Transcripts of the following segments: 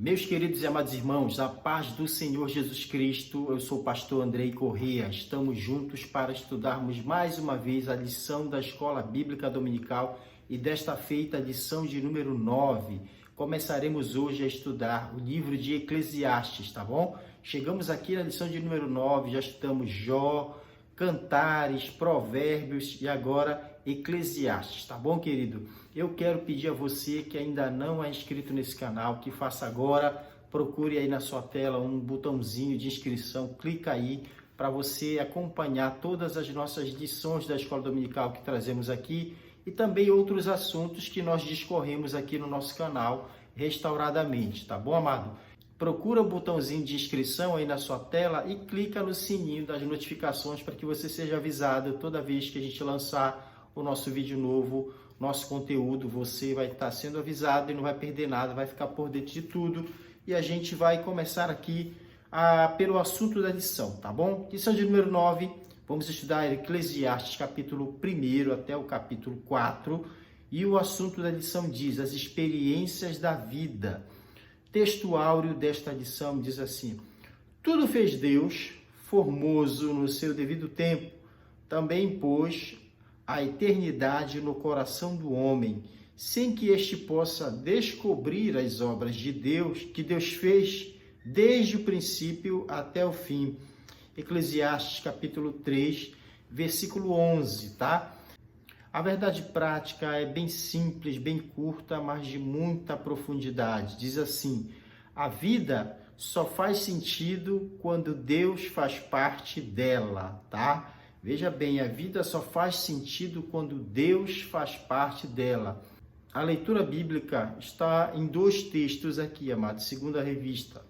Meus queridos e amados irmãos, a paz do Senhor Jesus Cristo, eu sou o pastor Andrei Corrêa. Estamos juntos para estudarmos mais uma vez a lição da Escola Bíblica Dominical e desta feita a lição de número 9. Começaremos hoje a estudar o livro de Eclesiastes, tá bom? Chegamos aqui na lição de número 9, já estudamos Jó, Cantares, Provérbios e agora Eclesiastes, tá bom, querido? Eu quero pedir a você que ainda não é inscrito nesse canal, que faça agora, procure aí na sua tela um botãozinho de inscrição, clica aí para você acompanhar todas as nossas lições da Escola Dominical que trazemos aqui e também outros assuntos que nós discorremos aqui no nosso canal restauradamente, tá bom, amado? Procura o botãozinho de inscrição aí na sua tela e clica no sininho das notificações para que você seja avisado toda vez que a gente lançar o nosso vídeo novo, nosso conteúdo, você vai estar sendo avisado e não vai perder nada, vai ficar por dentro de tudo. E a gente vai começar aqui pelo assunto da lição, tá bom? Lição de número 9, vamos estudar Eclesiastes capítulo 1 até o capítulo 4. E o assunto da lição diz, as experiências da vida. Texto áureo desta lição diz assim: tudo fez Deus, formoso no seu devido tempo, também pôs a eternidade no coração do homem, sem que este possa descobrir as obras de Deus, que Deus fez desde o princípio até o fim. Eclesiastes capítulo 3, versículo 11, tá? A verdade prática é bem simples, bem curta, mas de muita profundidade. Diz assim: a vida só faz sentido quando Deus faz parte dela, tá? Veja bem, a vida só faz sentido quando Deus faz parte dela. A leitura bíblica está em dois textos aqui, amado, segundo a revista.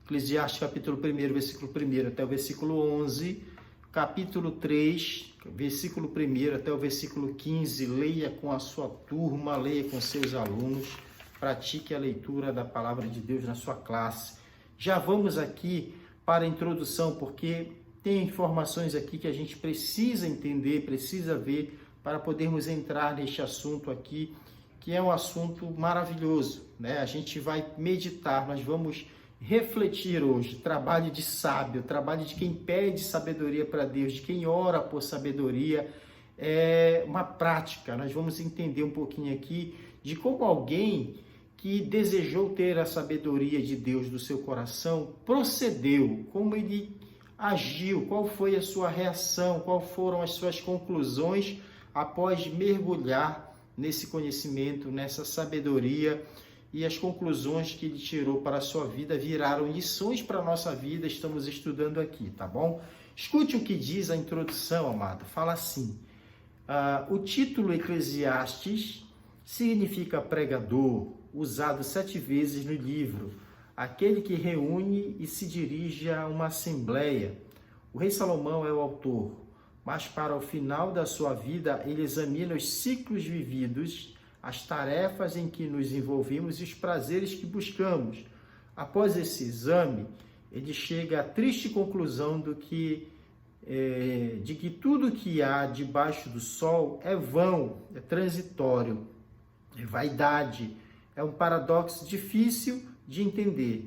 Eclesiastes capítulo 1, versículo 1 até o versículo 11, capítulo 3, versículo 1 até o versículo 15, leia com a sua turma, leia com seus alunos, pratique a leitura da palavra de Deus na sua classe. Já vamos aqui para a introdução, porque tem informações aqui que a gente precisa entender, precisa ver, para podermos entrar neste assunto aqui, que é um assunto maravilhoso, né? A gente vai meditar, nós vamos refletir hoje, trabalho de sábio, trabalho de quem pede sabedoria para Deus, de quem ora por sabedoria, é uma prática. Nós vamos entender um pouquinho aqui de como alguém que desejou ter a sabedoria de Deus do seu coração procedeu, como ele agiu, qual foi a sua reação, quais foram as suas conclusões após mergulhar nesse conhecimento, nessa sabedoria, e as conclusões que ele tirou para a sua vida viraram lições para a nossa vida. Estamos estudando aqui, tá bom? Escute o que diz a introdução, amado. Fala assim: o título Eclesiastes significa pregador, usado 7 vezes no livro, aquele que reúne e se dirige a uma assembleia. O rei Salomão é o autor, mas para o final da sua vida ele examina os ciclos vividos, as tarefas em que nos envolvemos e os prazeres que buscamos. Após esse exame, ele chega à triste conclusão de que tudo que há debaixo do sol é vão, é transitório, é vaidade, é um paradoxo difícil de entender.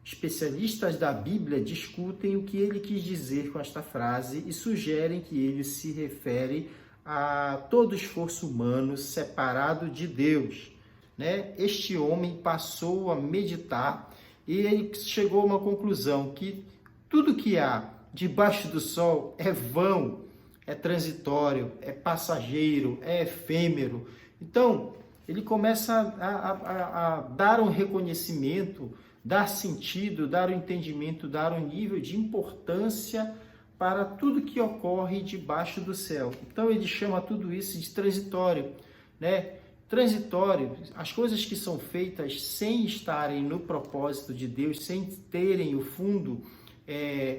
Especialistas da Bíblia discutem o que ele quis dizer com esta frase e sugerem que ele se refere a todo esforço humano separado de Deus, né? Este homem passou a meditar e ele chegou a uma conclusão que tudo que há debaixo do sol é vão, é transitório, é passageiro, é efêmero. Então, ele começa a dar um reconhecimento, dar sentido, dar um entendimento, dar um nível de importância para tudo que ocorre debaixo do céu. Então ele chama tudo isso de transitório, né? Transitório, as coisas que são feitas sem estarem no propósito de Deus, sem terem o fundo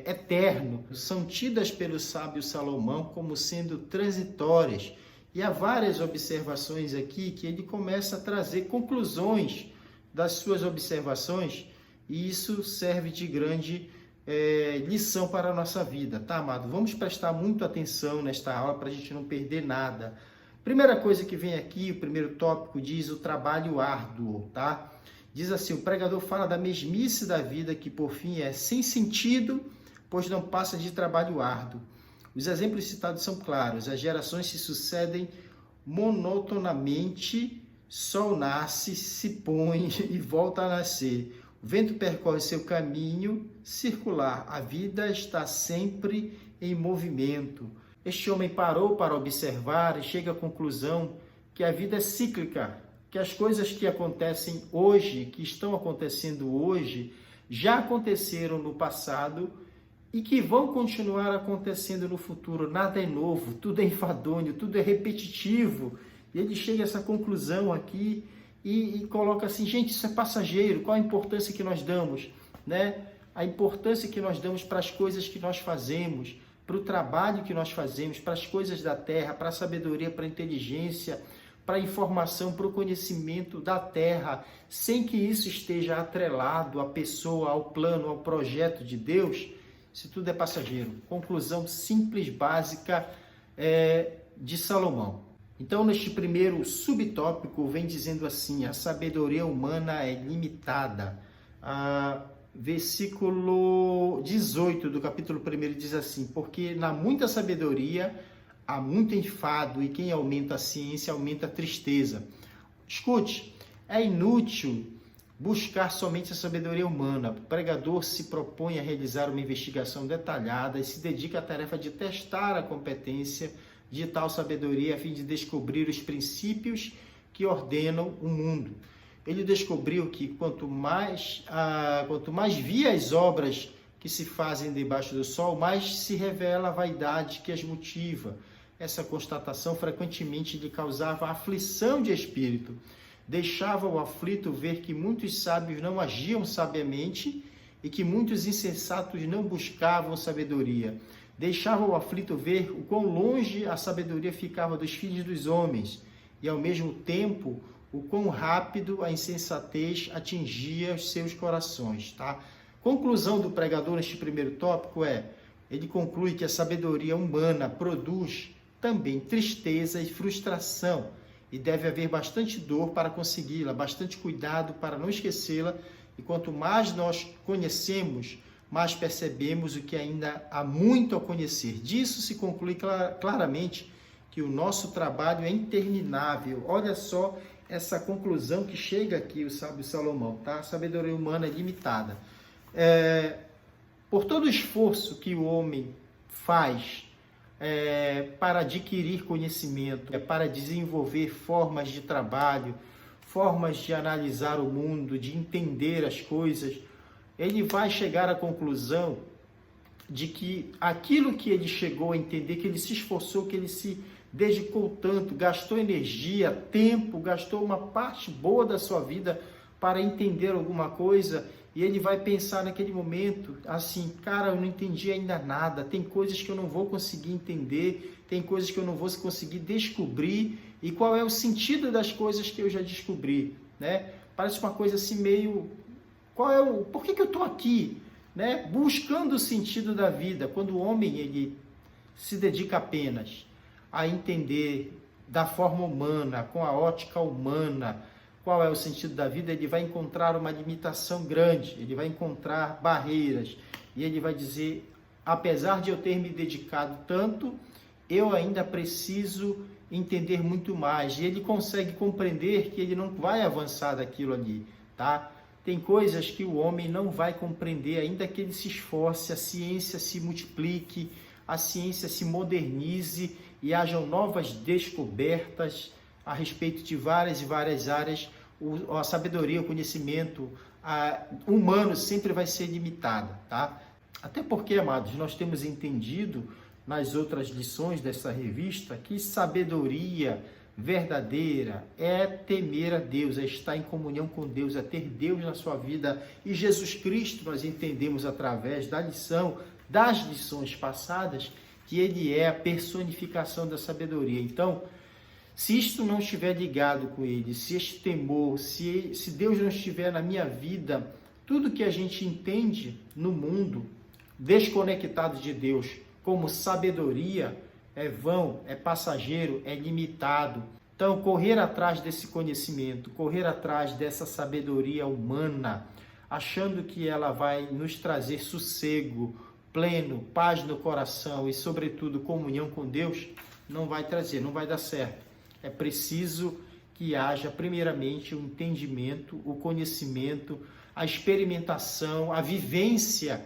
eterno, são tidas pelo sábio Salomão como sendo transitórias. E há várias observações aqui que ele começa a trazer conclusões das suas observações, e isso serve de grande lição para a nossa vida, tá, amado? Vamos prestar muito atenção nesta aula para a gente não perder nada. Primeira coisa que vem aqui, o primeiro tópico diz o trabalho árduo, tá? Diz assim: o pregador fala da mesmice da vida, que por fim é sem sentido, pois não passa de trabalho árduo. Os exemplos citados são claros: as gerações se sucedem monotonamente, sol nasce, se põe e volta a nascer. O vento percorre seu caminho circular, a vida está sempre em movimento. Este homem parou para observar e chega à conclusão que a vida é cíclica, que as coisas que acontecem hoje, que estão acontecendo hoje, já aconteceram no passado e que vão continuar acontecendo no futuro. Nada é novo, tudo é enfadonho, tudo é repetitivo. E ele chega a essa conclusão aqui e coloca assim: gente, isso é passageiro. Qual a importância que nós damos, né? A importância que nós damos para as coisas que nós fazemos, para o trabalho que nós fazemos, para as coisas da terra, para a sabedoria, para a inteligência, para a informação, para o conhecimento da terra, sem que isso esteja atrelado à pessoa, ao plano, ao projeto de Deus, isso tudo é passageiro. Conclusão simples, básica de Salomão. Então, neste primeiro subtópico, vem dizendo assim: a sabedoria humana é limitada. Versículo 18 do capítulo 1 diz assim: porque na muita sabedoria há muito enfado, e quem aumenta a ciência aumenta a tristeza. Escute, é inútil buscar somente a sabedoria humana. O pregador se propõe a realizar uma investigação detalhada e se dedica à tarefa de testar a competência de tal sabedoria a fim de descobrir os princípios que ordenam o mundo. Ele descobriu que quanto mais via as obras que se fazem debaixo do sol, mais se revela a vaidade que as motiva. Essa constatação frequentemente lhe causava aflição de espírito. Deixava o aflito ver que muitos sábios não agiam sabiamente e que muitos insensatos não buscavam sabedoria. Deixava o aflito ver o quão longe a sabedoria ficava dos filhos dos homens e, ao mesmo tempo, o quão rápido a insensatez atingia os seus corações. Tá? Conclusão do pregador neste primeiro tópico ele conclui que a sabedoria humana produz também tristeza e frustração, e deve haver bastante dor para consegui-la, bastante cuidado para não esquecê-la, e quanto mais nós conhecemos, mais percebemos o que ainda há muito a conhecer. Disso se conclui claramente que o nosso trabalho é interminável. Olha só essa conclusão que chega aqui o sábio Salomão, tá? A sabedoria humana é limitada. Por todo o esforço que o homem faz para adquirir conhecimento, para desenvolver formas de trabalho, formas de analisar o mundo, de entender as coisas, ele vai chegar à conclusão de que aquilo que ele chegou a entender, que ele se esforçou, que ele se dedicou tanto, gastou energia, tempo, gastou uma parte boa da sua vida para entender alguma coisa, e ele vai pensar naquele momento assim: cara, eu não entendi ainda nada, tem coisas que eu não vou conseguir entender, tem coisas que eu não vou conseguir descobrir, e qual é o sentido das coisas que eu já descobri, né? Parece uma coisa assim meio... por que eu estou aqui, né? Buscando o sentido da vida. Quando o homem ele se dedica apenas a entender da forma humana, com a ótica humana, qual é o sentido da vida, ele vai encontrar uma limitação grande, ele vai encontrar barreiras, e ele vai dizer: apesar de eu ter me dedicado tanto, eu ainda preciso entender muito mais. E ele consegue compreender que ele não vai avançar daquilo ali, tá? Tem coisas que o homem não vai compreender, ainda que ele se esforce, a ciência se multiplique, a ciência se modernize e hajam novas descobertas a respeito de várias e várias áreas. A sabedoria, o conhecimento humano sempre vai ser limitada, tá? Até porque, amados, nós temos entendido nas outras lições dessa revista que sabedoria verdadeira é temer a Deus, é estar em comunhão com Deus, é ter Deus na sua vida. E Jesus Cristo, nós entendemos através da lição, das lições passadas, que ele é a personificação da sabedoria. Então, se isto não estiver ligado com ele, se este temor, se Deus não estiver na minha vida, tudo que a gente entende no mundo, desconectado de Deus, como sabedoria, é vão, é passageiro, é limitado. Então, correr atrás desse conhecimento, correr atrás dessa sabedoria humana, achando que ela vai nos trazer sossego, pleno, paz no coração e, sobretudo, comunhão com Deus, não vai trazer, não vai dar certo. É preciso que haja, primeiramente, o entendimento, o conhecimento, a experimentação, a vivência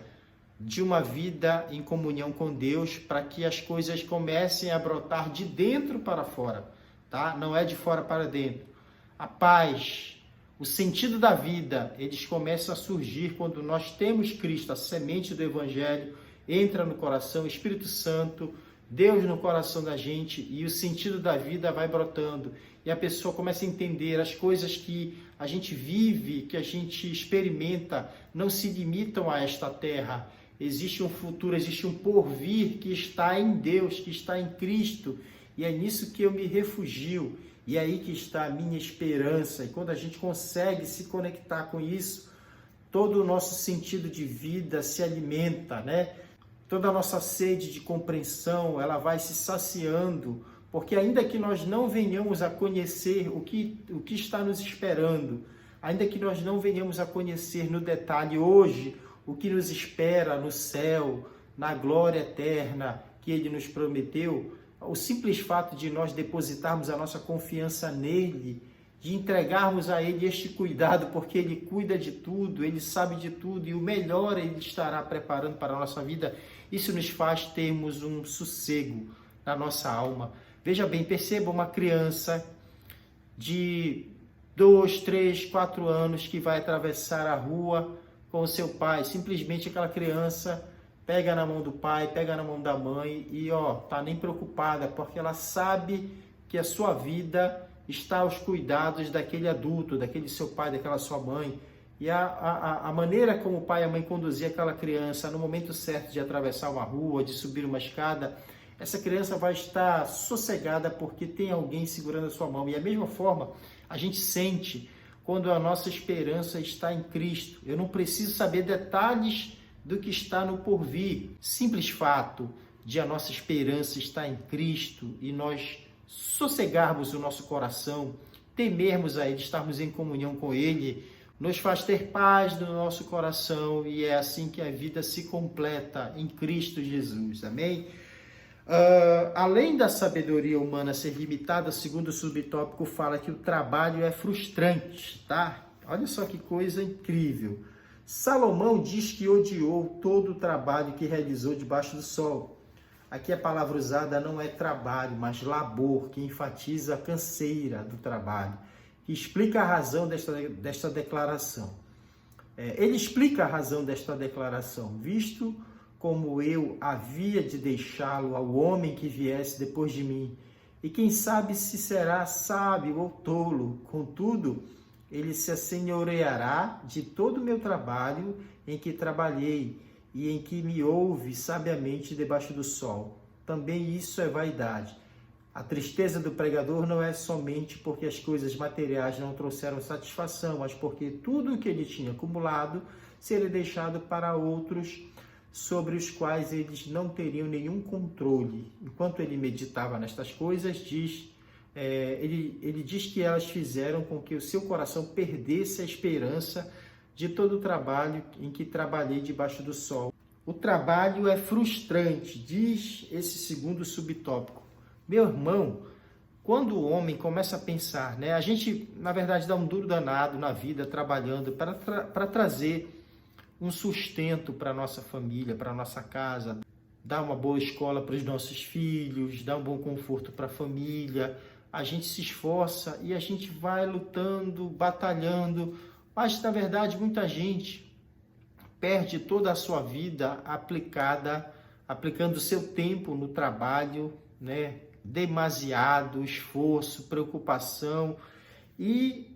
de uma vida em comunhão com Deus, para que as coisas comecem a brotar de dentro para fora, tá? Não é de fora para dentro. A paz, o sentido da vida, eles começam a surgir quando nós temos Cristo, a semente do Evangelho, entra no coração, o Espírito Santo, Deus no coração da gente, e o sentido da vida vai brotando. E a pessoa começa a entender as coisas que a gente vive, que a gente experimenta, não se limitam a esta terra. Existe um futuro, existe um porvir que está em Deus, que está em Cristo. E é nisso que eu me refugio. E é aí que está a minha esperança. E quando a gente consegue se conectar com isso, todo o nosso sentido de vida se alimenta, né? Toda a nossa sede de compreensão, ela vai se saciando, porque ainda que nós não venhamos a conhecer o que está nos esperando, ainda que nós não venhamos a conhecer no detalhe hoje o que nos espera no céu, na glória eterna que Ele nos prometeu, o simples fato de nós depositarmos a nossa confiança nele, de entregarmos a Ele este cuidado, porque Ele cuida de tudo, Ele sabe de tudo e o melhor Ele estará preparando para a nossa vida, isso nos faz termos um sossego na nossa alma. Veja bem, perceba uma criança de 2, 3, 4 anos que vai atravessar a rua com o seu pai. Simplesmente aquela criança pega na mão do pai, pega na mão da mãe e tá nem preocupada, porque ela sabe que a sua vida está aos cuidados daquele adulto, daquele seu pai, daquela sua mãe. E a maneira como o pai e a mãe conduziam aquela criança no momento certo de atravessar uma rua, de subir uma escada, essa criança vai estar sossegada porque tem alguém segurando a sua mão. E da mesma forma, a gente sente quando a nossa esperança está em Cristo. Eu não preciso saber detalhes do que está no porvir. Simples fato de a nossa esperança estar em Cristo e nós sossegarmos o nosso coração, temermos a Ele, estarmos em comunhão com Ele, nos faz ter paz no nosso coração, e é assim que a vida se completa em Cristo Jesus. Amém? Além da sabedoria humana ser limitada, segundo o subtópico fala que o trabalho é frustrante, tá? Olha só que coisa incrível. Salomão diz que odiou todo o trabalho que realizou debaixo do sol. Aqui a palavra usada não é trabalho, mas labor, que enfatiza a canseira do trabalho, que explica a razão desta declaração. Ele explica a razão desta declaração, visto como eu havia de deixá-lo ao homem que viesse depois de mim, e quem sabe se será sábio ou tolo, contudo, ele se assenhoreará de todo o meu trabalho em que trabalhei, e em que me ouve sabiamente debaixo do sol. Também isso é vaidade. A tristeza do pregador não é somente porque as coisas materiais não trouxeram satisfação, mas porque tudo o que ele tinha acumulado seria deixado para outros sobre os quais eles não teriam nenhum controle. Enquanto ele meditava nestas coisas, ele diz que elas fizeram com que o seu coração perdesse a esperança de todo o trabalho em que trabalhei debaixo do sol. O trabalho é frustrante, diz esse segundo subtópico. Meu irmão, quando o homem começa a pensar, a gente, na verdade, dá um duro danado na vida, trabalhando para trazer um sustento para a nossa família, para a nossa casa, dar uma boa escola para os nossos filhos, dar um bom conforto para a família. A gente se esforça e a gente vai lutando, batalhando, mas, na verdade, muita gente perde toda a sua vida aplicando o seu tempo no trabalho, demasiado esforço, preocupação, e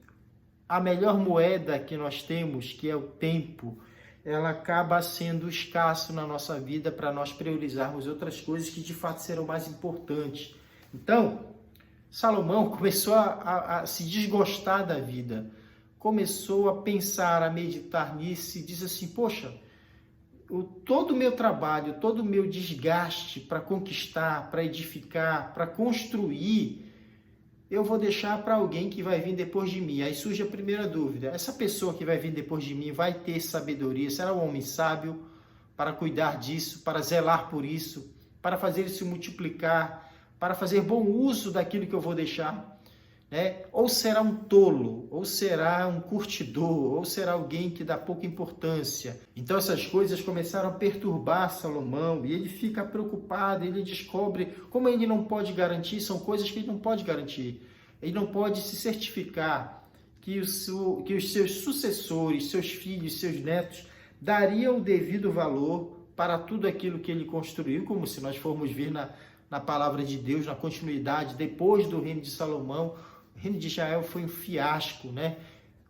a melhor moeda que nós temos, que é o tempo, ela acaba sendo escasso na nossa vida para nós priorizarmos outras coisas que de fato serão mais importantes. Então, Salomão começou a se desgostar da vida, começou a pensar, a meditar nisso e diz assim, poxa, todo o meu trabalho, todo o meu desgaste para conquistar, para edificar, para construir, eu vou deixar para alguém que vai vir depois de mim. Aí surge a primeira dúvida: essa pessoa que vai vir depois de mim vai ter sabedoria? Será um homem sábio para cuidar disso, para zelar por isso, para fazer isso multiplicar, para fazer bom uso daquilo que eu vou deixar? Né? Ou será um tolo, ou será um curtidor, ou será alguém que dá pouca importância? Então essas coisas começaram a perturbar Salomão e ele fica preocupado, ele descobre como ele não pode garantir, são coisas que ele não pode garantir. Ele não pode se certificar que os seus sucessores, seus filhos, seus netos dariam o devido valor para tudo aquilo que ele construiu, como se nós formos ver na palavra de Deus, na continuidade, depois do reino de Salomão. O reino de Israel foi um fiasco, né?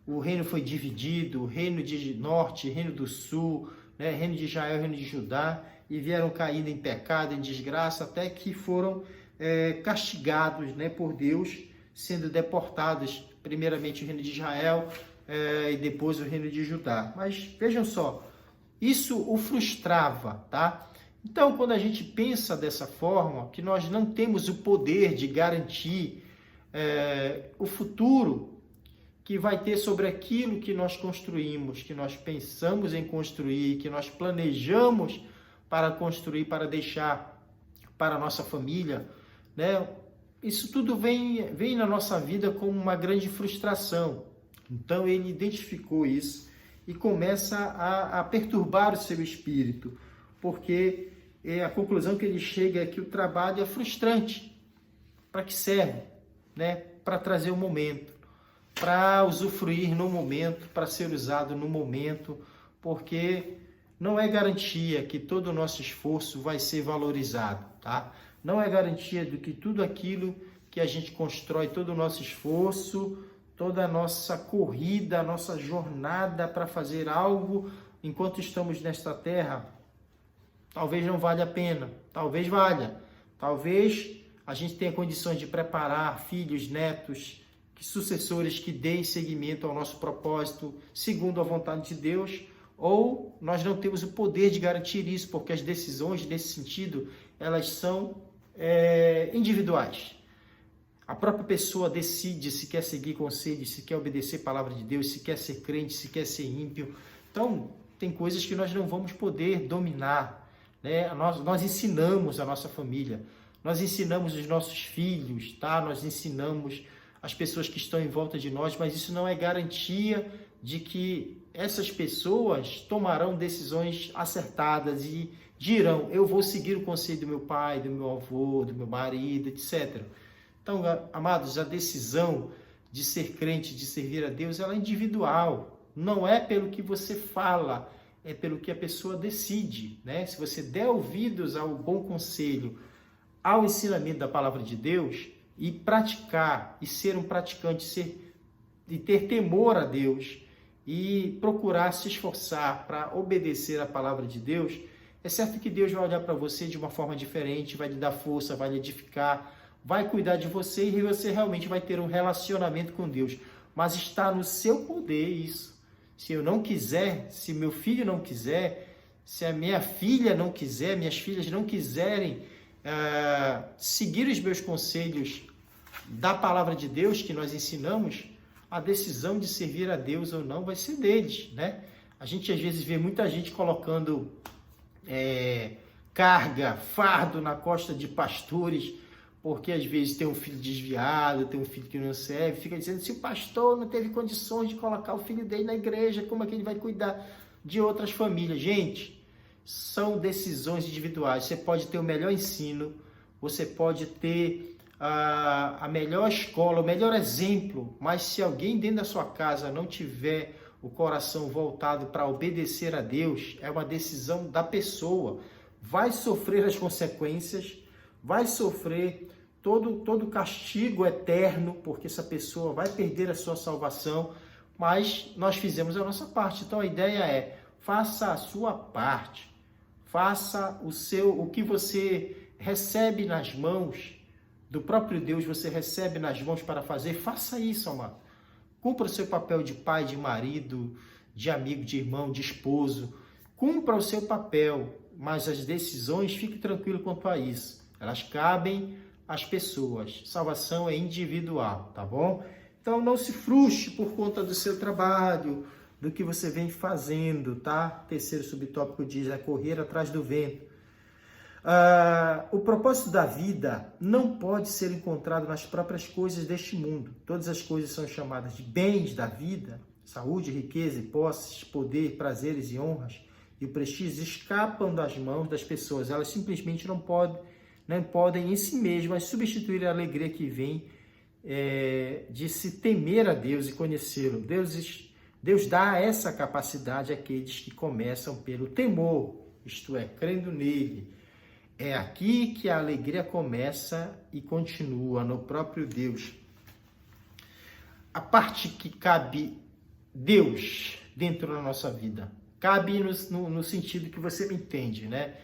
O reino foi dividido, o reino de norte, o reino do sul, né? Reino de Israel, o reino de Judá, e vieram caindo em pecado, em desgraça, até que foram castigados, né, por Deus, sendo deportados, primeiramente o reino de Israel e depois o reino de Judá. Mas vejam só, isso o frustrava, tá? Então, quando a gente pensa dessa forma, que nós não temos o poder de garantir o futuro que vai ter sobre aquilo que nós construímos, que nós pensamos em construir, que nós planejamos para construir, para deixar para a nossa família, né? Isso tudo vem na nossa vida como uma grande frustração. Então, ele identificou isso e começa a perturbar o seu espírito, porque a conclusão que ele chega é que o trabalho é frustrante. Para que serve? Né? Para trazer o momento, para usufruir no momento, para ser usado no momento, porque não é garantia que todo o nosso esforço vai ser valorizado, tá? Não é garantia de que tudo aquilo que a gente constrói, todo o nosso esforço, toda a nossa corrida, a nossa jornada para fazer algo enquanto estamos nesta terra, talvez não valha a pena, talvez valha, talvez a gente tenha condições de preparar filhos, netos, sucessores que deem seguimento ao nosso propósito, segundo a vontade de Deus, ou nós não temos o poder de garantir isso, porque as decisões nesse sentido, elas são individuais. A própria pessoa decide se quer seguir conselhos, se quer obedecer a palavra de Deus, se quer ser crente, se quer ser ímpio. Então, tem coisas que nós não vamos poder dominar, né? Nós ensinamos a nossa família, nós ensinamos os nossos filhos, tá? Nós ensinamos as pessoas que estão em volta de nós, mas isso não é garantia de que essas pessoas tomarão decisões acertadas e dirão: eu vou seguir o conselho do meu pai, do meu avô, do meu marido, etc. Então, amados, a decisão de ser crente, de servir a Deus, ela é individual. Não é pelo que você fala, é pelo que a pessoa decide, né? Se você der ouvidos ao bom conselho, ao ensinamento da palavra de Deus, e praticar, e ser um praticante, e ter temor a Deus, e procurar se esforçar para obedecer a palavra de Deus, é certo que Deus vai olhar para você de uma forma diferente, vai lhe dar força, vai lhe edificar, vai cuidar de você e você realmente vai ter um relacionamento com Deus. Mas está no seu poder isso. Se eu não quiser, se meu filho não quiser, se a minha filha não quiser, minhas filhas não quiserem seguir os meus conselhos da palavra de Deus que nós ensinamos, a decisão de servir a Deus ou não vai ser deles, né? A gente às vezes vê muita gente colocando carga, fardo na costa de pastores, porque às vezes tem um filho desviado, tem um filho que não serve, fica dizendo: se o pastor não teve condições de colocar o filho dele na igreja, como é que ele vai cuidar de outras famílias? Gente, são decisões individuais. Você pode ter o melhor ensino, você pode ter a melhor escola, o melhor exemplo, mas se alguém dentro da sua casa não tiver o coração voltado para obedecer a Deus, é uma decisão da pessoa. Vai sofrer as consequências, vai sofrer todo castigo eterno, porque essa pessoa vai perder a sua salvação, mas nós fizemos a nossa parte. Então a ideia é: faça a sua parte, faça o que você recebe nas mãos do próprio Deus, você recebe nas mãos para fazer, faça isso, amado. Cumpra o seu papel de pai, de marido, de amigo, de irmão, de esposo. Cumpra o seu papel, mas as decisões, fique tranquilo quanto a isso. Elas cabem as pessoas. Salvação é individual, tá bom? Então não se frustre por conta do seu trabalho, do que você vem fazendo, tá? Terceiro subtópico diz, correr atrás do vento. O propósito da vida não pode ser encontrado nas próprias coisas deste mundo. Todas as coisas são chamadas de bens da vida, saúde, riqueza e posses, poder, prazeres e honras, e o prestígio escapam das mãos das pessoas. Elas simplesmente não podem em si mesmas substituir a alegria que vem de se temer a Deus e conhecê-lo. Deus dá essa capacidade àqueles que começam pelo temor, isto é, crendo nele. É aqui que a alegria começa e continua, no próprio Deus. A parte que cabe Deus dentro da nossa vida. Cabe no sentido que você me entende, né?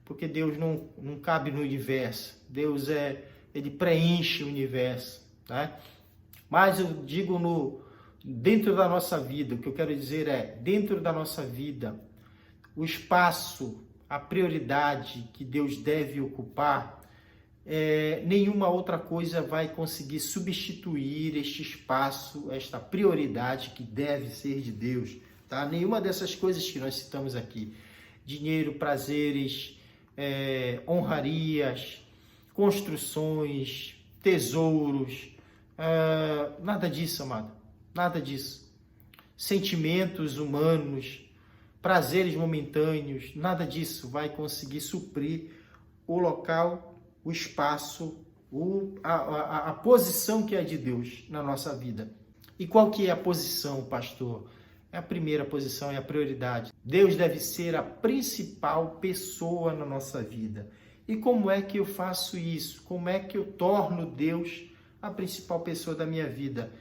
Porque Deus não cabe no universo. Deus ele preenche o universo, né? Mas eu digo dentro da nossa vida, o que eu quero dizer dentro da nossa vida, o espaço, a prioridade que Deus deve ocupar, nenhuma outra coisa vai conseguir substituir este espaço, esta prioridade que deve ser de Deus, tá? Nenhuma dessas coisas que nós citamos aqui, dinheiro, prazeres, honrarias, construções, tesouros, nada disso, amado, nada disso. Sentimentos humanos, prazeres momentâneos, nada disso vai conseguir suprir o local, o espaço, a posição que é de Deus na nossa vida. E qual que é a posição, pastor? A primeira posição, é a prioridade. Deus deve ser a principal pessoa na nossa vida. E como é que eu faço isso? Como é que eu torno Deus a principal pessoa da minha vida?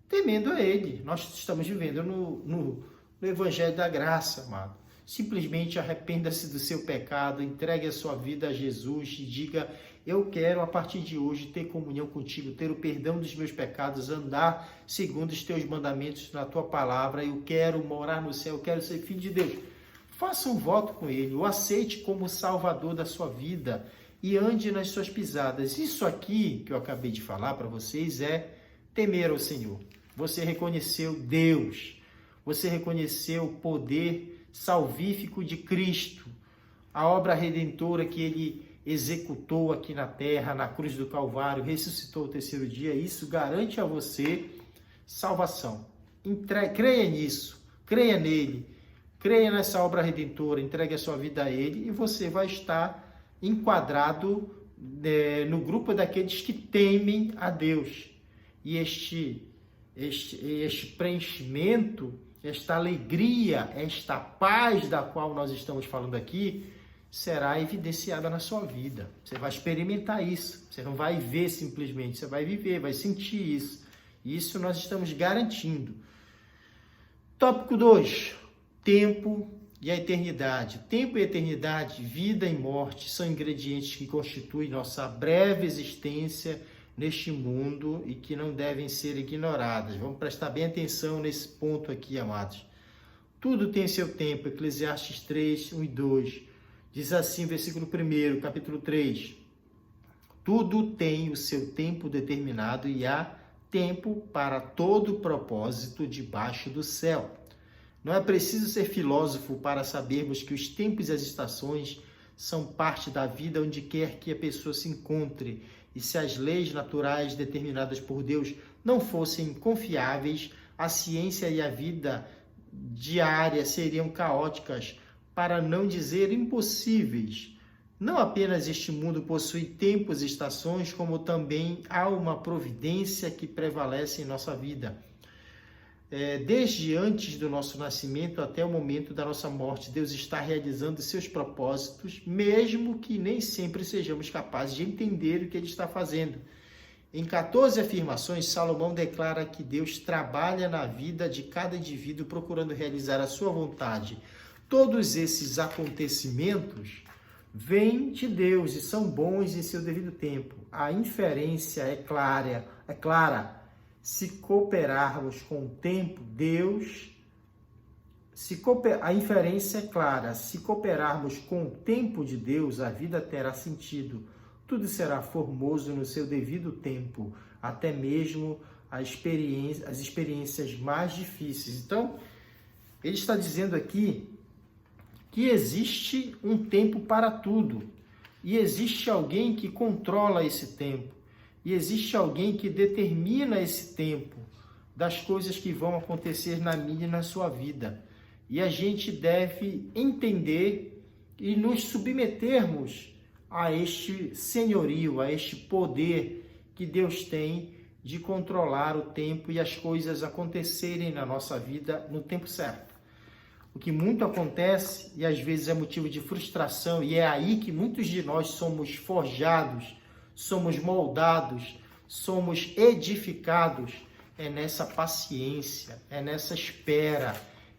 Temendo a Ele. Nós estamos vivendo no Evangelho da Graça, amado. Simplesmente arrependa-se do seu pecado, entregue a sua vida a Jesus e diga: eu quero a partir de hoje ter comunhão contigo, ter o perdão dos meus pecados, andar segundo os teus mandamentos na tua palavra, eu quero morar no céu, eu quero ser filho de Deus. Faça um voto com Ele, o aceite como Salvador da sua vida e ande nas suas pisadas. Isso aqui que eu acabei de falar para vocês é temer ao Senhor. Você reconheceu Deus, você reconheceu o poder salvífico de Cristo, a obra redentora que Ele executou aqui na terra, na cruz do Calvário, ressuscitou ao terceiro dia. Isso garante a você salvação. Creia nisso, creia nele, creia nessa obra redentora, entregue a sua vida a Ele e você vai estar enquadrado no grupo daqueles que temem a Deus. E este preenchimento, esta alegria, esta paz da qual nós estamos falando aqui, será evidenciada na sua vida. Você vai experimentar isso. Você não vai ver simplesmente, você vai viver, vai sentir isso. Isso nós estamos garantindo. Tópico 2. Tempo e a eternidade. Tempo e eternidade, vida e morte, são ingredientes que constituem nossa breve existência neste mundo e que não devem ser ignoradas. Vamos prestar bem atenção nesse ponto aqui, amados. Tudo tem seu tempo. Eclesiastes 3, 1 e 2. Diz assim, versículo 1, capítulo 3. Tudo tem o seu tempo determinado e há tempo para todo propósito debaixo do céu. Não é preciso ser filósofo para sabermos que os tempos e as estações são parte da vida onde quer que a pessoa se encontre. E se as leis naturais determinadas por Deus não fossem confiáveis, a ciência e a vida diária seriam caóticas, para não dizer impossíveis. Não apenas este mundo possui tempos e estações, como também há uma providência que prevalece em nossa vida. Desde antes do nosso nascimento até o momento da nossa morte, Deus está realizando seus propósitos, mesmo que nem sempre sejamos capazes de entender o que Ele está fazendo. Em 14 afirmações, Salomão declara que Deus trabalha na vida de cada indivíduo procurando realizar a sua vontade. Todos esses acontecimentos vêm de Deus e são bons em seu devido tempo. A inferência é clara. Se cooperarmos com o tempo, a inferência é clara. Se cooperarmos com o tempo de Deus, a vida terá sentido. tudo será formoso no seu devido tempo, até mesmo as experiências mais difíceis. Então, ele está dizendo aqui que existe um tempo para tudo, e existe alguém que controla esse tempo, e existe alguém que determina esse tempo das coisas que vão acontecer na minha e na sua vida. E a gente deve entender e nos submetermos a este senhorio, a este poder que Deus tem de controlar o tempo e as coisas acontecerem na nossa vida no tempo certo. O que muito acontece e às vezes é motivo de frustração, e é aí que muitos de nós somos forjados, somos moldados, somos edificados, é nessa paciência, é nessa espera,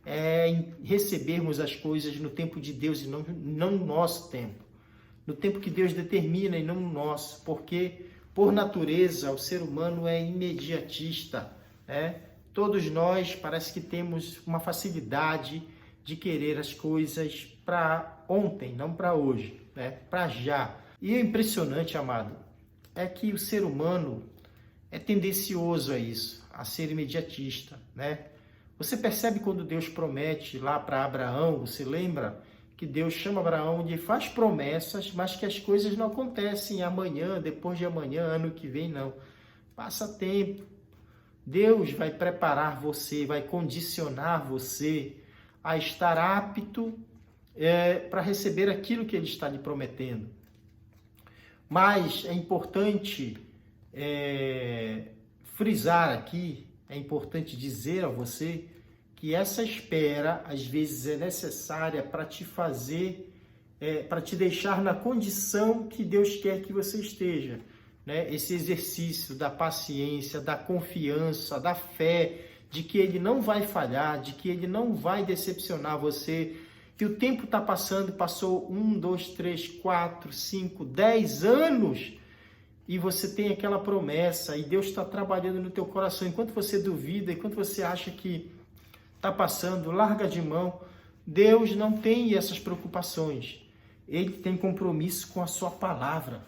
é em recebermos as coisas no tempo de Deus e não no nosso tempo. No tempo que Deus determina e não no nosso, porque por natureza o ser humano é imediatista, né? Todos nós parece que temos uma facilidade de querer as coisas para ontem, não para hoje, né? Para já. E o impressionante, amado, é que o ser humano é tendencioso a isso, a ser imediatista, né? Você percebe quando Deus promete lá para Abraão, você lembra que Deus chama Abraão de faz promessas, mas que as coisas não acontecem amanhã, depois de amanhã, ano que vem, não. Passa tempo. Deus vai preparar você, vai condicionar você a estar apto para receber aquilo que Ele está lhe prometendo. Mas é importante frisar aqui, é importante dizer a você que essa espera, às vezes, é necessária para te fazer, para te deixar na condição que Deus quer que você esteja, né? Esse exercício da paciência, da confiança, da fé, de que Ele não vai falhar, de que Ele não vai decepcionar você, que o tempo está passando, passou 1, 2, 3, 4, 5, 10 anos, e você tem aquela promessa, e Deus está trabalhando no teu coração. Enquanto você duvida, enquanto você acha que está passando, larga de mão. Deus não tem essas preocupações. Ele tem compromisso com a sua palavra.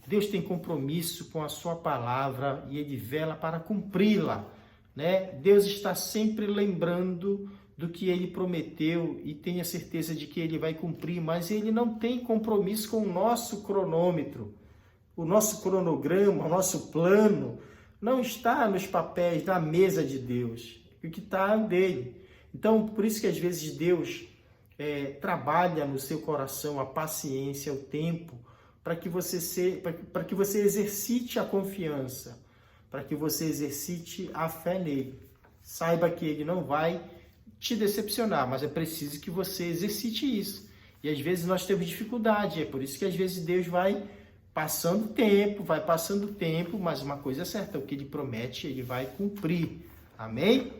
Deus tem compromisso com a sua palavra e Ele vela para cumpri-la, né? Deus está sempre lembrando do que Ele prometeu e tenha certeza de que Ele vai cumprir, mas Ele não tem compromisso com o nosso cronômetro. O nosso cronograma, o nosso plano não está nos papéis da mesa de Deus. O que está dele. Então, por isso que às vezes Deus trabalha no seu coração a paciência, o tempo, para que você exercite a confiança, para que você exercite a fé nele. Saiba que ele não vai te decepcionar, mas é preciso que você exercite isso. E às vezes nós temos dificuldade, é por isso que às vezes Deus vai passando tempo, mas uma coisa é certa, o que ele promete, ele vai cumprir. Amém?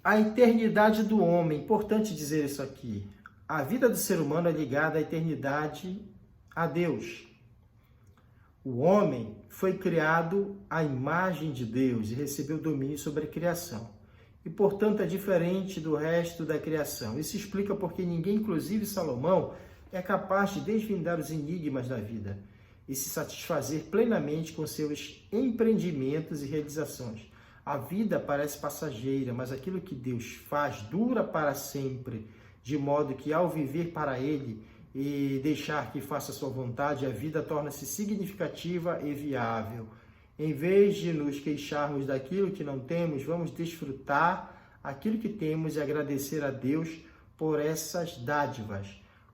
A eternidade do homem, importante dizer isso aqui. A vida do ser humano é ligada à eternidade a Deus. O homem foi criado à imagem de Deus e recebeu domínio sobre a criação. E, portanto, é diferente do resto da criação. Isso explica porque ninguém, inclusive Salomão, é capaz de desvendar os enigmas da vida e se satisfazer plenamente com seus empreendimentos e realizações. A vida parece passageira, mas aquilo que Deus faz dura para sempre, de modo que ao viver para Ele e deixar que faça a sua vontade, a vida torna-se significativa e viável. Em vez de nos queixarmos daquilo que não temos, vamos desfrutar aquilo que temos e agradecer a Deus por essas dádivas.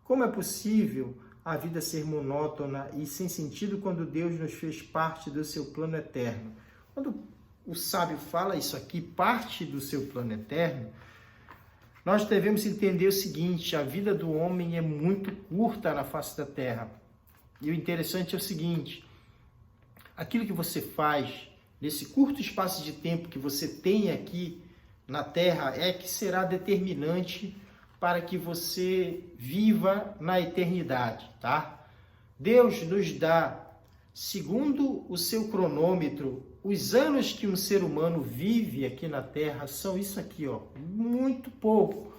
Como é possível a vida ser monótona e sem sentido quando Deus nos fez parte do seu plano eterno? Quando o sábio fala isso aqui, parte do seu plano eterno, nós devemos entender o seguinte: a vida do homem é muito curta na face da terra. E o interessante é o seguinte: aquilo que você faz nesse curto espaço de tempo que você tem aqui na terra é que será determinante para que você viva na eternidade, tá? Deus nos dá, segundo o seu cronômetro, os anos que um ser humano vive aqui na Terra são isso aqui, ó, muito pouco,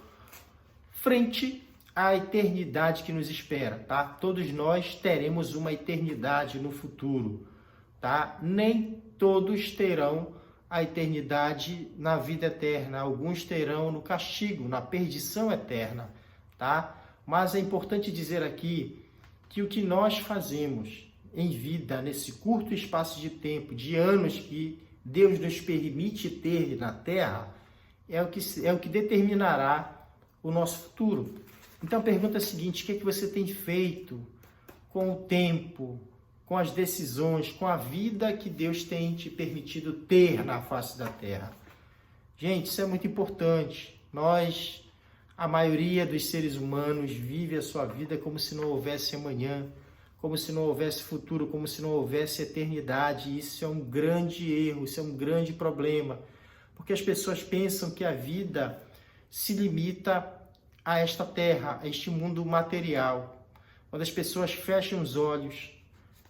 frente a eternidade que nos espera, tá? Todos nós teremos uma eternidade no futuro, tá? Nem todos terão a eternidade na vida eterna, alguns terão no castigo, na perdição eterna, tá? Mas é importante dizer aqui que o que nós fazemos em vida, nesse curto espaço de tempo, de anos que Deus nos permite ter na Terra, é o que determinará o nosso futuro. Então a pergunta é a seguinte: o que é que você tem feito com o tempo, com as decisões, com a vida que Deus tem te permitido ter na face da Terra? Gente, isso é muito importante. A maioria dos seres humanos vive a sua vida como se não houvesse amanhã, como se não houvesse futuro, como se não houvesse eternidade. Isso é um grande erro, isso é um grande problema, porque as pessoas pensam que a vida se limita a esta terra, a este mundo material. Quando as pessoas fecham os olhos,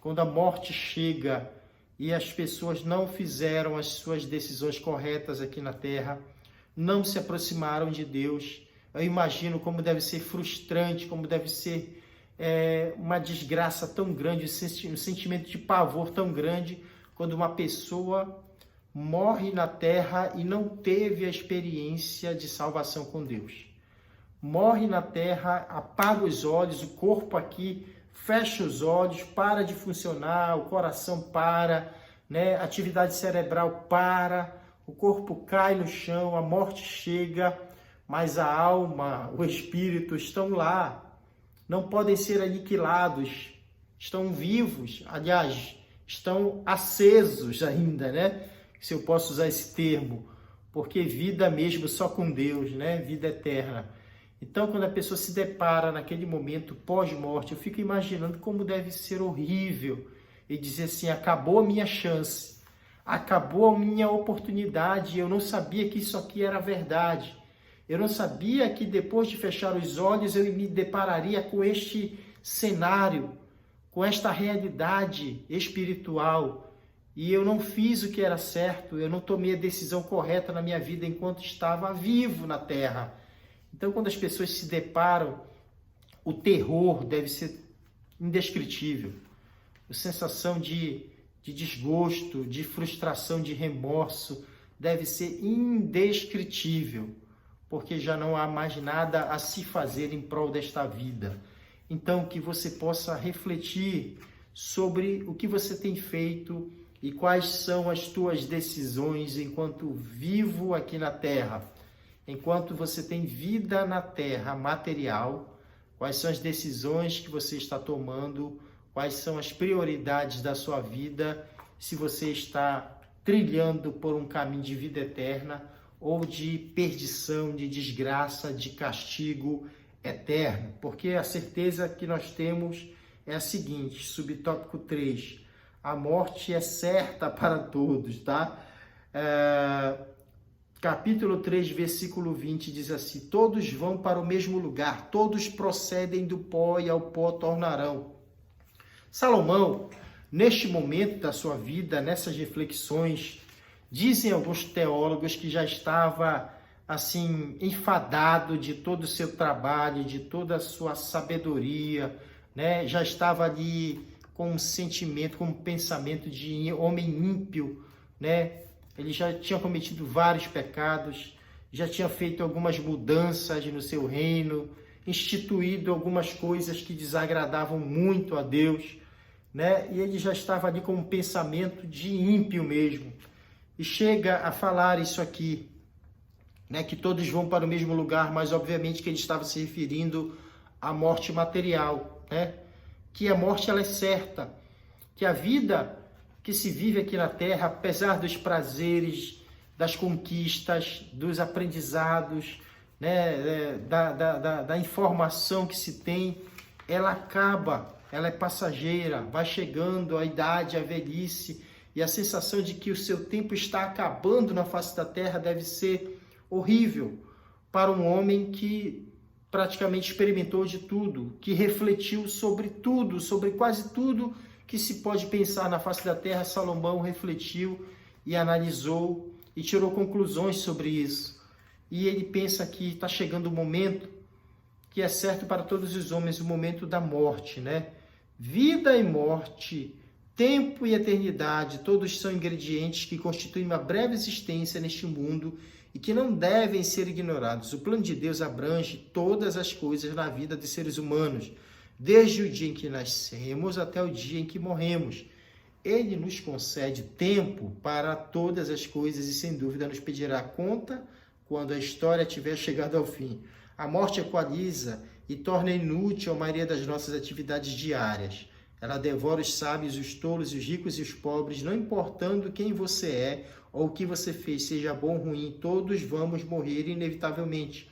quando a morte chega e as pessoas não fizeram as suas decisões corretas aqui na terra, não se aproximaram de Deus, eu imagino como deve ser frustrante, como deve ser uma desgraça tão grande, um sentimento de pavor tão grande, quando uma pessoa morre na terra e não teve a experiência de salvação com Deus. Morre na terra, apaga os olhos, o corpo aqui fecha os olhos, para de funcionar, o coração para, né? A atividade cerebral para, o corpo cai no chão, a morte chega, mas a alma, o espírito estão lá, não podem ser aniquilados, estão vivos, aliás, estão acesos ainda, né? Se eu posso usar esse termo, porque vida mesmo só com Deus, né? Vida eterna. Então, quando a pessoa se depara naquele momento pós-morte, eu fico imaginando como deve ser horrível e dizer assim: acabou a minha chance, acabou a minha oportunidade, eu não sabia que isso aqui era verdade, eu não sabia que depois de fechar os olhos eu me depararia com este cenário, com esta realidade espiritual, e eu não fiz o que era certo, eu não tomei a decisão correta na minha vida enquanto estava vivo na terra. Então, quando as pessoas se deparam, o terror deve ser indescritível. A sensação de desgosto, de frustração, de remorso deve ser indescritível, porque já não há mais nada a se fazer em prol desta vida. Então, que você possa refletir sobre o que você tem feito e quais são as tuas decisões enquanto vivo aqui na Terra. Enquanto você tem vida na terra material, quais são as decisões que você está tomando, quais são as prioridades da sua vida, se você está trilhando por um caminho de vida eterna ou de perdição, de desgraça, de castigo eterno. Porque a certeza que nós temos é a seguinte, subtópico 3, a morte é certa para todos, tá? Capítulo 3, versículo 20 diz assim: todos vão para o mesmo lugar, todos procedem do pó e ao pó tornarão. Salomão, neste momento da sua vida, nessas reflexões, dizem alguns teólogos que já estava assim enfadado de todo o seu trabalho, de toda a sua sabedoria, né? Já estava ali com um sentimento, com um pensamento de homem ímpio, né? Ele já tinha cometido vários pecados, já tinha feito algumas mudanças no seu reino, instituído algumas coisas que desagradavam muito a Deus, né? E ele já estava ali com um pensamento de ímpio mesmo. E chega a falar isso aqui, né? Que todos vão para o mesmo lugar, mas obviamente que ele estava se referindo à morte material, né? Que a morte ela é certa, que a vida que se vive aqui na Terra, apesar dos prazeres, das conquistas, dos aprendizados, né, da informação que se tem, ela acaba, ela é passageira, vai chegando a idade, a velhice, e a sensação de que o seu tempo está acabando na face da Terra deve ser horrível para um homem que praticamente experimentou de tudo, que refletiu sobre tudo, sobre quase tudo que se pode pensar na face da terra. Salomão refletiu e analisou e tirou conclusões sobre isso. E ele pensa que está chegando o momento que é certo para todos os homens o momento da morte, né? Vida e morte, tempo e eternidade, todos são ingredientes que constituem uma breve existência neste mundo e que não devem ser ignorados. O plano de Deus abrange todas as coisas na vida dos seres humanos, desde o dia em que nascemos até o dia em que morremos. Ele nos concede tempo para todas as coisas e, sem dúvida, nos pedirá conta quando a história tiver chegado ao fim. A morte equaliza e torna inútil a maioria das nossas atividades diárias. Ela devora os sábios, os tolos, os ricos e os pobres, não importando quem você é ou o que você fez, seja bom ou ruim, todos vamos morrer inevitavelmente.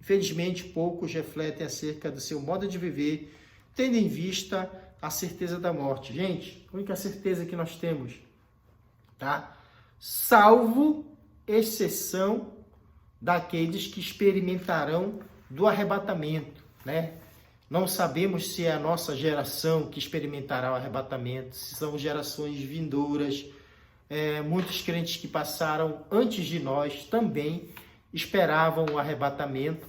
Infelizmente, poucos refletem acerca do seu modo de viver, tendo em vista a certeza da morte. Gente, a única certeza que nós temos, tá? Salvo exceção daqueles que experimentarão do arrebatamento, né? Não sabemos se é a nossa geração que experimentará o arrebatamento, se são gerações vindouras. Muitos crentes que passaram antes de nós também esperavam o arrebatamento,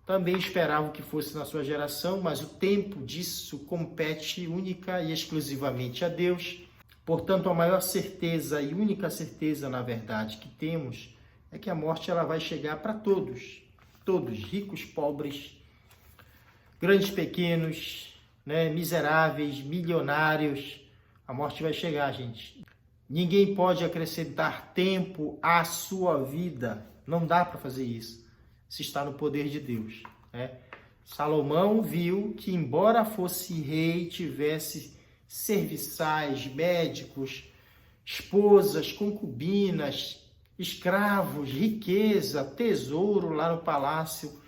também esperavam que fosse na sua geração, mas o tempo disso compete única e exclusivamente a Deus. Portanto, a maior certeza e única certeza, na verdade, que temos é que a morte ela vai chegar para todos, ricos, pobres, grandes, pequenos, né, miseráveis, milionários. A morte vai chegar, gente. Ninguém pode acrescentar tempo à sua vida. Não dá para fazer isso. Se está no poder de Deus, né? Salomão viu que, embora fosse rei, tivesse serviçais, médicos, esposas, concubinas, escravos, riqueza, tesouro lá no palácio,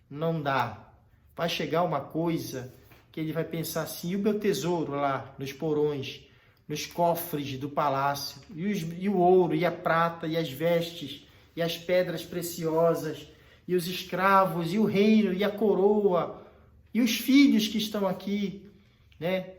não dá. Vai chegar uma coisa que ele vai pensar assim: e o meu tesouro lá nos porões, nos cofres do palácio, e o ouro, e a prata, e as vestes, e as pedras preciosas, e os escravos, e o reino, e a coroa, e os filhos que estão aqui, né?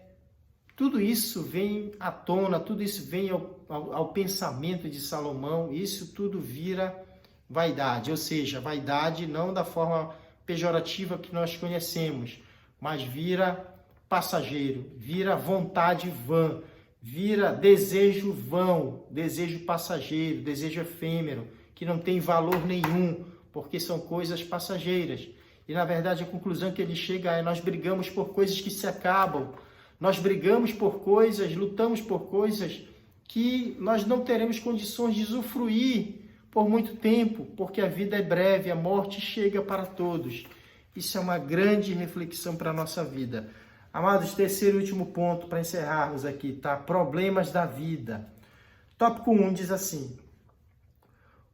Tudo isso vem à tona, tudo isso vem ao pensamento de Salomão, e isso tudo vira vaidade, ou seja, vaidade não da forma pejorativa que nós conhecemos, mas vira passageiro, vira vontade vã, vira desejo vão, desejo passageiro, desejo efêmero, que não tem valor nenhum, porque são coisas passageiras. E, na verdade, a conclusão que ele chega é: nós brigamos por coisas que se acabam, nós brigamos por coisas, lutamos por coisas que nós não teremos condições de usufruir por muito tempo, porque a vida é breve, a morte chega para todos. Isso é uma grande reflexão para a nossa vida. Amados, terceiro e último ponto para encerrarmos aqui, tá? Problemas da vida. Tópico 1 diz assim: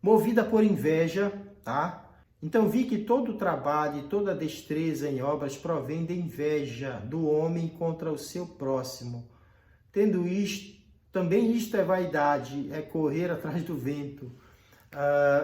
movida por inveja, tá? Então vi que todo o trabalho e toda a destreza em obras provém da inveja do homem contra o seu próximo. Tendo isto, também isto é vaidade, é correr atrás do vento.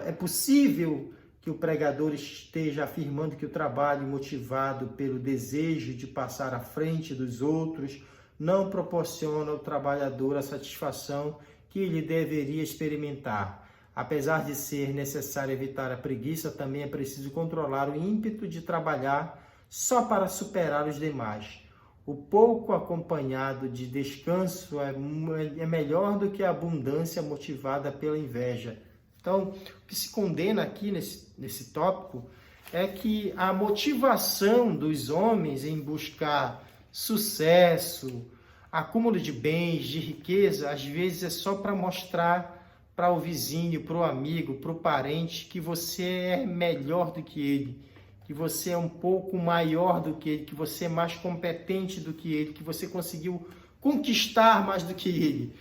É possível que o pregador esteja afirmando que o trabalho motivado pelo desejo de passar à frente dos outros não proporciona ao trabalhador a satisfação que ele deveria experimentar. Apesar de ser necessário evitar a preguiça, também é preciso controlar o ímpeto de trabalhar só para superar os demais. O pouco acompanhado de descanso é melhor do que a abundância motivada pela inveja. Então, o que se condena aqui nesse tópico é que a motivação dos homens em buscar sucesso, acúmulo de bens, de riqueza, às vezes é só para mostrar para o vizinho, para o amigo, para o parente, que você é melhor do que ele, que você é um pouco maior do que ele, que você é mais competente do que ele, que você conseguiu conquistar mais do que ele.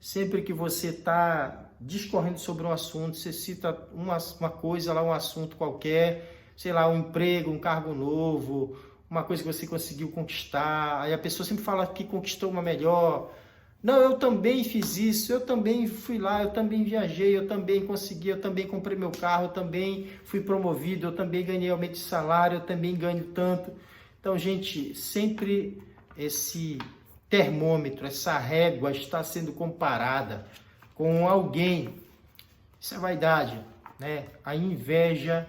Sempre que você está discorrendo sobre um assunto, você cita uma coisa lá, um assunto qualquer, sei lá, um emprego, um cargo novo, uma coisa que você conseguiu conquistar, aí a pessoa sempre fala que conquistou uma melhor. Não, eu também fiz isso, eu também fui lá, eu também viajei, eu também consegui, eu também comprei meu carro, eu também fui promovido, eu também ganhei aumento de salário, eu também ganho tanto. Então, gente, sempre esse termômetro, essa régua está sendo comparada com alguém. Isso é vaidade, né? A inveja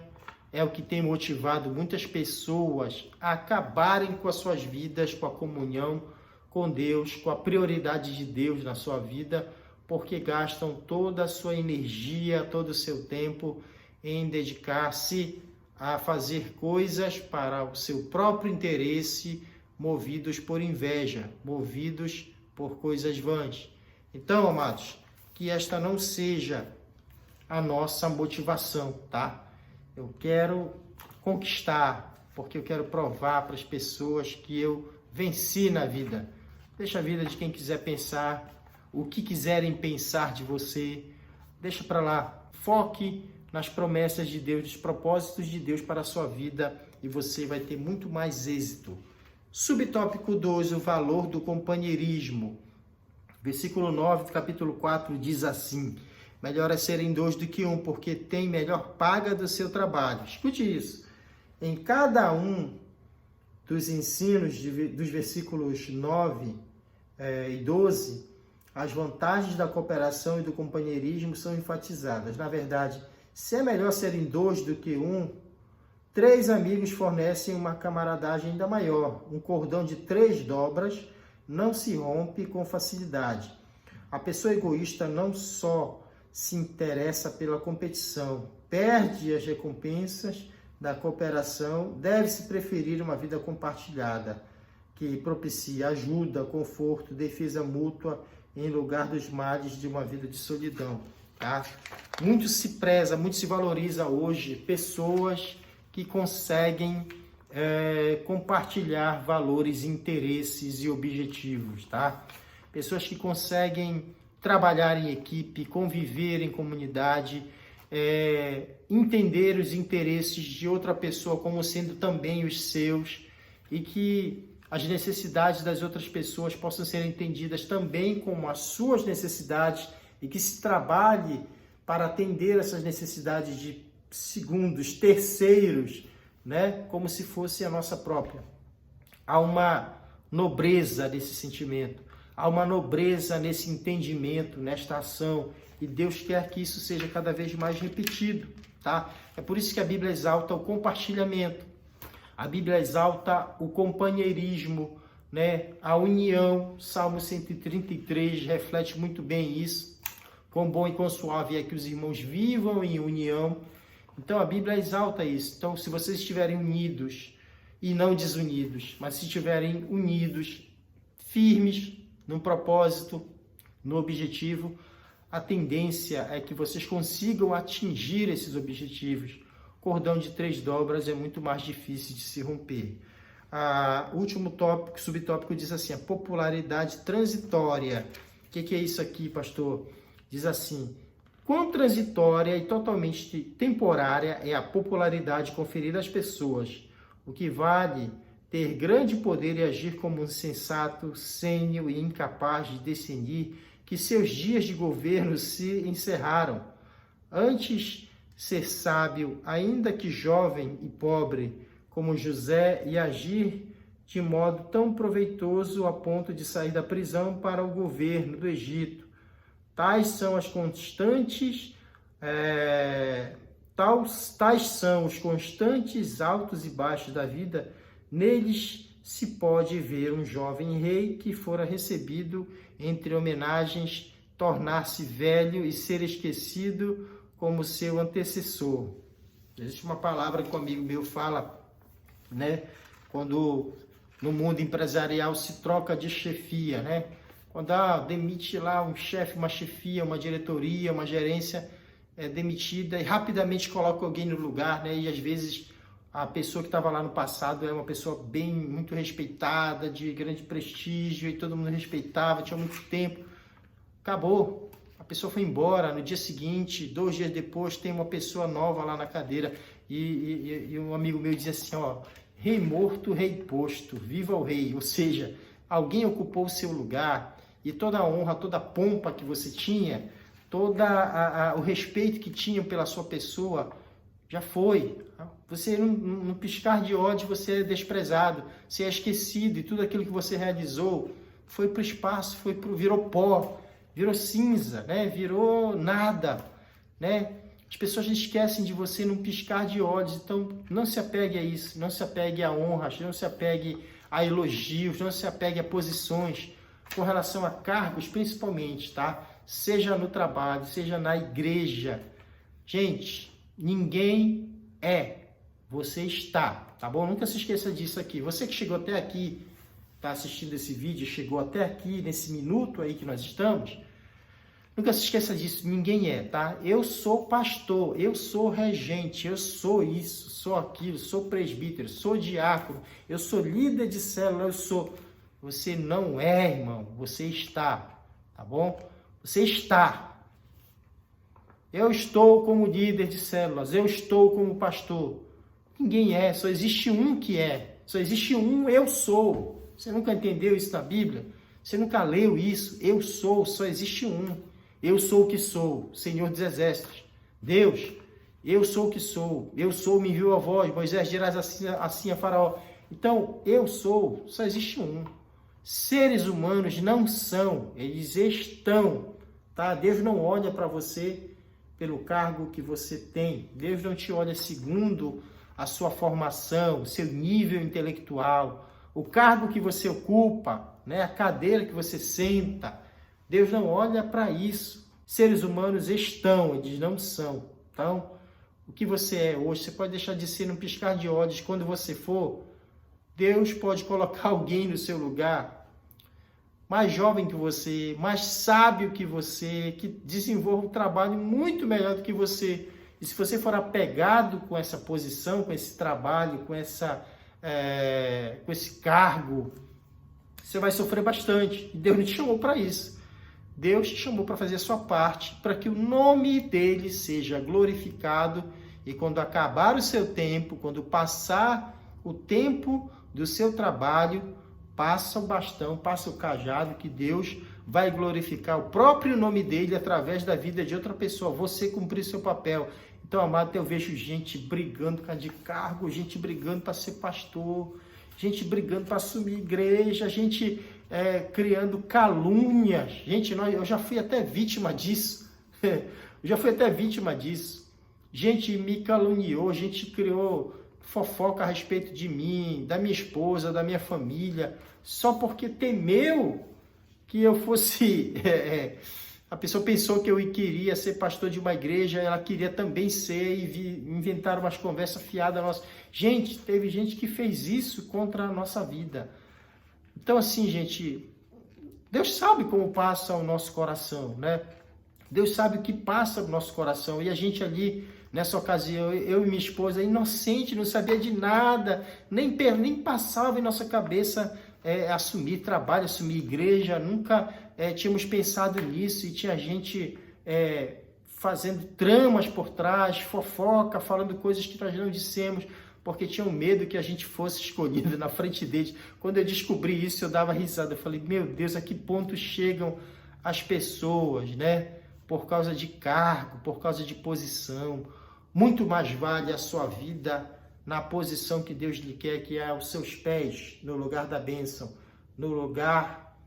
é o que tem motivado muitas pessoas a acabarem com as suas vidas, com a comunhão com Deus, com a prioridade de Deus na sua vida, porque gastam toda a sua energia, todo o seu tempo em dedicar-se a fazer coisas para o seu próprio interesse, movidos por inveja, movidos por coisas vãs. Então, amados, que esta não seja a nossa motivação, tá? Eu quero conquistar, porque eu quero provar para as pessoas que eu venci na vida. Deixa a vida de quem quiser pensar, o que quiserem pensar de você, deixa para lá. Foque nas promessas de Deus, nos propósitos de Deus para a sua vida e você vai ter muito mais êxito. Subtópico 2, o valor do companheirismo. Versículo 9 do capítulo 4 diz assim: melhor é serem dois do que um, porque tem melhor paga do seu trabalho. Escute isso. Em cada um dos ensinos dos versículos 9 e 12, as vantagens da cooperação e do companheirismo são enfatizadas. Na verdade, se é melhor serem dois do que um, 3 amigos fornecem uma camaradagem ainda maior. Um cordão de 3 dobras não se rompe com facilidade. A pessoa egoísta não só se interessa pela competição, perde as recompensas da cooperação, deve-se preferir uma vida compartilhada, que propicia ajuda, conforto, defesa mútua, em lugar dos males de uma vida de solidão. Tá? Muito se preza, muito se valoriza hoje pessoas que conseguem compartilhar valores, interesses e objetivos. Tá? Pessoas que conseguem trabalhar em equipe, conviver em comunidade, entender os interesses de outra pessoa como sendo também os seus, e que as necessidades das outras pessoas possam ser entendidas também como as suas necessidades, e que se trabalhe para atender essas necessidades de segundos, terceiros, né? Como se fosse a nossa própria. Há uma nobreza nesse sentimento, há uma nobreza nesse entendimento, nesta ação, e Deus quer que isso seja cada vez mais repetido, tá? É por isso que a Bíblia exalta o compartilhamento, a Bíblia exalta o companheirismo, né? A união. Salmo 133 reflete muito bem isso. Quão bom e quão suave é que os irmãos vivam em união. Então a Bíblia exalta isso. Então, se vocês estiverem unidos e não desunidos, mas se estiverem unidos, firmes num propósito, no objetivo, a tendência é que vocês consigam atingir esses objetivos. Cordão de 3 dobras é muito mais difícil de se romper. O último tópico, subtópico, diz assim: a popularidade transitória. O que é isso aqui, pastor? Diz assim: quão transitória e totalmente temporária é a popularidade conferida às pessoas, o que vale ter grande poder e agir como um sensato, sênio e incapaz de discernir que seus dias de governo se encerraram. Antes ser sábio, ainda que jovem e pobre, como José, e agir de modo tão proveitoso a ponto de sair da prisão para o governo do Egito. Tais são os constantes altos e baixos da vida. Neles se pode ver um jovem rei que fora recebido entre homenagens, tornar-se velho e ser esquecido como seu antecessor. Existe uma palavra que um amigo meu fala, né? Quando no mundo empresarial se troca de chefia, né? Quando demite lá um chefe, uma chefia, uma diretoria, uma gerência demitida e rapidamente coloca alguém no lugar, né? E às vezes a pessoa que estava lá no passado é uma pessoa muito respeitada, de grande prestígio, e todo mundo respeitava, tinha muito tempo. Acabou. A pessoa foi embora. No dia seguinte, 2 dias depois, tem uma pessoa nova lá na cadeira. E um amigo meu dizia assim, rei morto, rei posto, viva o rei. Ou seja, alguém ocupou o seu lugar, e toda a honra, toda a pompa que você tinha, todo o respeito que tinham pela sua pessoa, já foi. Você, no piscar de ódio, você é desprezado, você é esquecido, e tudo aquilo que você realizou foi para o espaço, virou pó, virou cinza, né? Virou nada, né? As pessoas esquecem de você num piscar de olhos. Então, não se apegue a isso. Não se apegue a honras. Não se apegue a elogios. Não se apegue a posições. Com relação a cargos, principalmente, tá? Seja no trabalho, seja na igreja. Gente, ninguém é. Você está, tá bom? Nunca se esqueça disso aqui. Você que chegou até aqui, está assistindo esse vídeo, chegou até aqui, nesse minuto aí que nós estamos, nunca se esqueça disso. Ninguém é, tá? Eu sou pastor, eu sou regente, eu sou isso, sou aquilo, sou presbítero, sou diácono, eu sou líder de célula, eu sou... Você não é, irmão. Você está, tá bom? Você está. Eu estou como líder de células. Eu estou como pastor. Ninguém é. Só existe um que é. Só existe um eu sou. Você nunca entendeu isso na Bíblia? Você nunca leu isso? Eu sou. Só existe um. Eu sou o que sou. Senhor dos Exércitos. Deus. Eu sou o que sou. Eu sou, me enviou a voz. Moisés dirás assim a Faraó. Então, eu sou. Só existe um. Seres humanos não são, eles estão, tá? Deus não olha para você pelo cargo que você tem. Deus não te olha segundo a sua formação, o seu nível intelectual, o cargo que você ocupa, né? A cadeira que você senta. Deus não olha para isso. Seres humanos estão, eles não são. Então, o que você é hoje, você pode deixar de ser num piscar de olhos. Quando você for, Deus pode colocar alguém no seu lugar, mais jovem que você, mais sábio que você, que desenvolva um trabalho muito melhor do que você. E se você for apegado com essa posição, com esse trabalho, com esse cargo, você vai sofrer bastante. E Deus não te chamou para isso. Deus te chamou para fazer a sua parte, para que o nome dele seja glorificado. E quando acabar o seu tempo, quando passar o tempo do seu trabalho, passa o bastão, passa o cajado, que Deus vai glorificar o próprio nome dele através da vida de outra pessoa. Você cumprir seu papel. Então, amado, eu vejo gente brigando por causa de cargo, gente brigando para ser pastor, gente brigando para assumir igreja, gente criando calúnias. Gente, eu já fui até vítima disso. Gente me caluniou, gente criou fofoca a respeito de mim, da minha esposa, da minha família, só porque temeu que eu fosse... A pessoa pensou que eu queria ser pastor de uma igreja, ela queria também ser, e inventaram umas conversas fiadas nossas. Gente, teve gente que fez isso contra a nossa vida. Então, assim, gente, Deus sabe como passa o nosso coração, né? Deus sabe o que passa no nosso coração. E a gente ali, nessa ocasião, eu e minha esposa, inocente, não sabia de nada, nem passava em nossa cabeça assumir trabalho, assumir igreja, nunca tínhamos pensado nisso, e tinha gente fazendo tramas por trás, fofoca, falando coisas que nós não dissemos, porque tinham medo que a gente fosse escolhido na frente deles. Quando eu descobri isso, eu dava risada, eu falei, meu Deus, a que ponto chegam as pessoas, né? Por causa de cargo, por causa de posição. Muito mais vale a sua vida na posição que Deus lhe quer, que é aos seus pés, no lugar da bênção, no lugar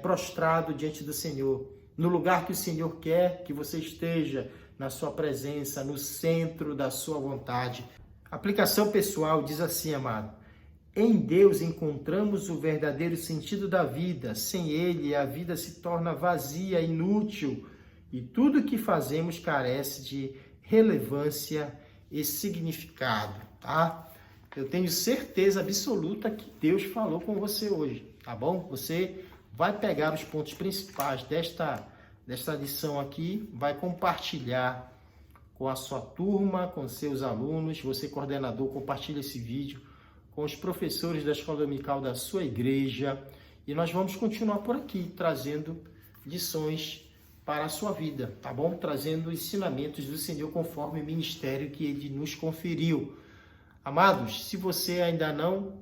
prostrado diante do Senhor, no lugar que o Senhor quer que você esteja, na sua presença, no centro da sua vontade. A aplicação pessoal diz assim, amado: em Deus encontramos o verdadeiro sentido da vida. Sem Ele, a vida se torna vazia, inútil, e tudo que fazemos carece de relevância e significado, tá? Eu tenho certeza absoluta que Deus falou com você hoje, tá bom? Você vai pegar os pontos principais desta lição aqui, vai compartilhar com a sua turma, com seus alunos. Você, coordenador, compartilha esse vídeo com os professores da escola dominical da sua igreja, e nós vamos continuar por aqui, trazendo lições para a sua vida, tá bom? Trazendo ensinamentos do Senhor conforme o ministério que Ele nos conferiu. Amados, se você ainda não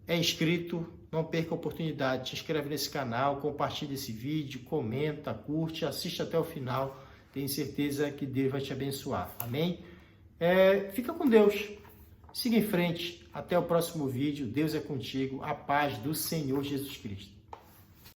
é inscrito, não perca a oportunidade, se inscreve nesse canal, compartilha esse vídeo, comenta, curte, assiste até o final. Tenho certeza que Deus vai te abençoar, amém? Fica com Deus, siga em frente, até o próximo vídeo. Deus é contigo, a paz do Senhor Jesus Cristo.